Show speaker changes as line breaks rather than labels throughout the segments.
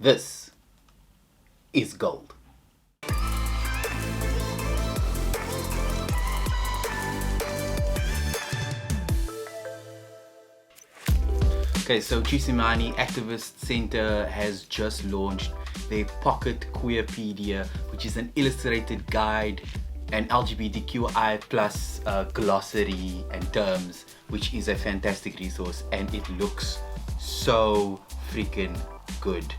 This is gold. Okay, so Tshisimani Centre has just launched their pocket Queerpedia, which is an illustrated guide and LGBTQI plus glossary and terms, which is a fantastic resource, and it looks so freaking good.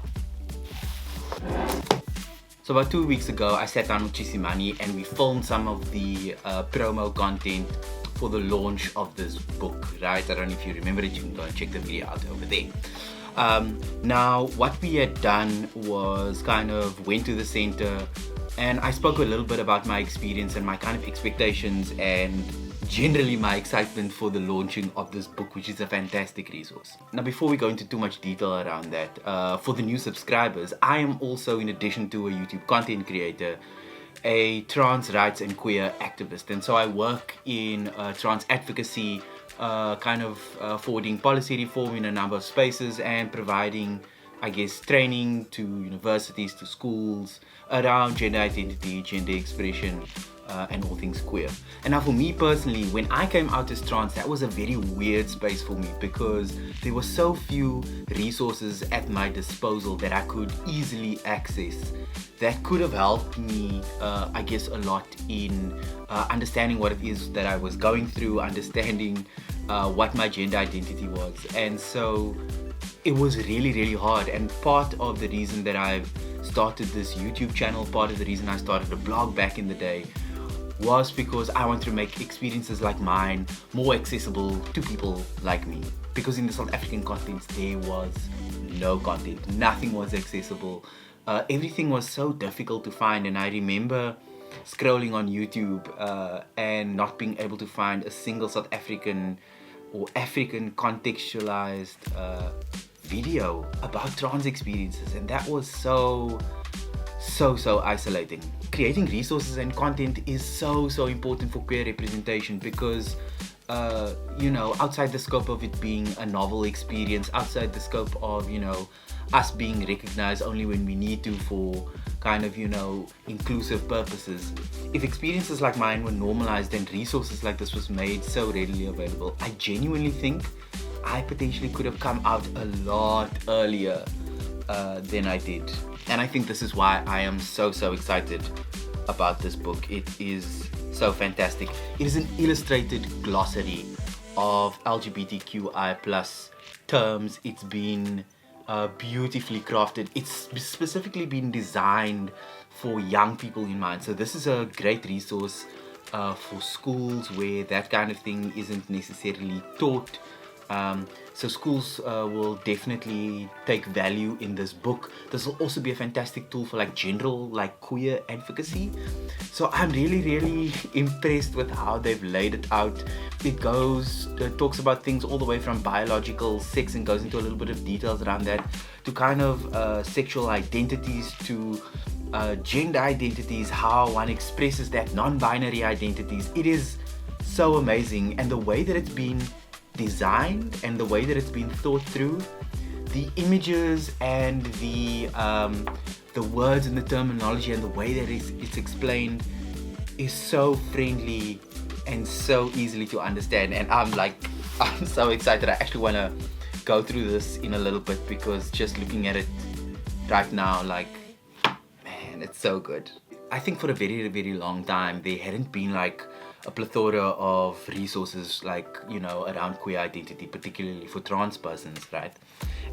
So about 2 weeks ago, I sat down with Tshisimani and we filmed some of the promo content for the launch of this book, right? I don't know if you remember it, you can go and check the video out over there. Now, what we had done was kind of went to the center and I spoke a little bit about my experience and my kind of expectations and generally my excitement for the launching of this book, which is a fantastic resource. Now, before we go into too much detail around that, for the new subscribers, I am also, in addition to a YouTube content creator, a trans rights and queer activist, and so I work in trans advocacy, forwarding policy reform in a number of spaces and providing, I guess, training to universities, to schools around gender identity, gender expression, and all things queer. And now for me personally, when I came out as trans, that was a very weird space for me because there were so few resources at my disposal that I could easily access that could have helped me, I guess, a lot in understanding what it is that I was going through, understanding what my gender identity was. And so it was really hard, and part of the reason that I've started this YouTube channel, part of the reason I started a blog back in the day, was because I wanted to make experiences like mine more accessible to people like me. Because in the South African content, there was no content, nothing was accessible. Everything was so difficult to find, and I remember scrolling on YouTube and not being able to find a single South African or African contextualized video about trans experiences, and that was so isolating. Creating resources and content is so important for queer representation because outside the scope of it being a novel experience, outside the scope of us being recognized only when we need to for kind of inclusive purposes, if experiences like mine were normalized and resources like this was made so readily available, I genuinely think I potentially could have come out a lot earlier than I did. And I think this is why I am so excited about this book. It is so fantastic. It is an illustrated glossary of LGBTQI plus terms. It's been beautifully crafted. It's specifically been designed for young people in mind. So this is a great resource for schools where that kind of thing isn't necessarily taught. So schools will definitely take value in this book. This will also be a fantastic tool for general queer advocacy. So I'm really impressed with how they've laid it out. It talks about things all the way from biological sex and goes into a little bit of details around that, to kind of sexual identities, to gender identities, how one expresses that, non-binary identities. It is so amazing, and the way that it's been designed and the way that it's been thought through, the images and the words and the terminology and the way that it's explained is so friendly and so easily to understand. And I'm so excited. I actually want to go through this in a little bit because just looking at it right now, man, it's so good. I think for a very long time there hadn't been a plethora of resources around queer identity, particularly for trans persons, right?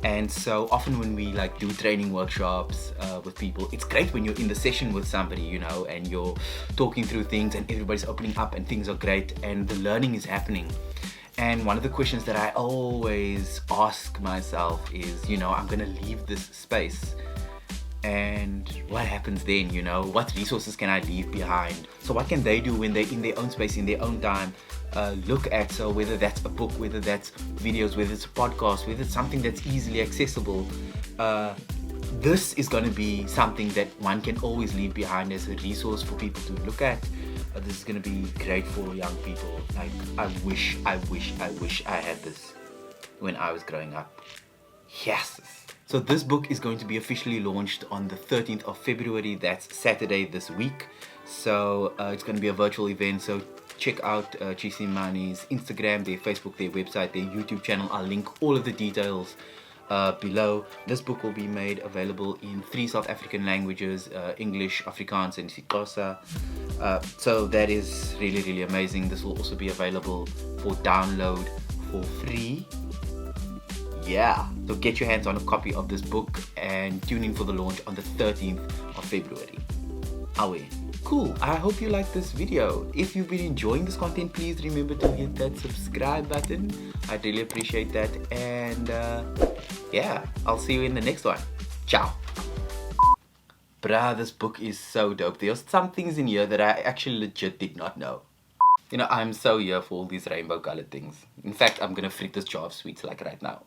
And so often when we do training workshops with people, it's great when you're in the session with somebody, and you're talking through things and everybody's opening up and things are great and the learning is happening. And one of the questions that I always ask myself is, I'm gonna leave this space, and what happens then? What resources can I leave behind? So what can they do when they're in their own space, in their own time, look at? So whether that's a book, whether that's videos, whether it's a podcast, whether it's something that's easily accessible, this is going to be something that one can always leave behind as a resource for people to look at. This is going to be great for young people. I wish I had this when I was growing up. Yes. So this book is going to be officially launched on the 13th of February. That's Saturday this week. So it's going to be a virtual event. So check out Tshisimani's Instagram, their Facebook, their website, their YouTube channel. I'll link all of the details below. This book will be made available in 3 South African languages, English, Afrikaans and isiXhosa. So that is really, really amazing. This will also be available for download for free. Yeah, so get your hands on a copy of this book and tune in for the launch on the 13th of February. Awe. Cool, I hope you liked this video. If you've been enjoying this content, please remember to hit that subscribe button. I'd really appreciate that. And yeah, I'll see you in the next one. Ciao. Bruh, this book is so dope. There's some things in here that I actually legit did not know. You know, I'm so here for all these rainbow colored things. In fact, I'm gonna freak this jar of sweets like right now.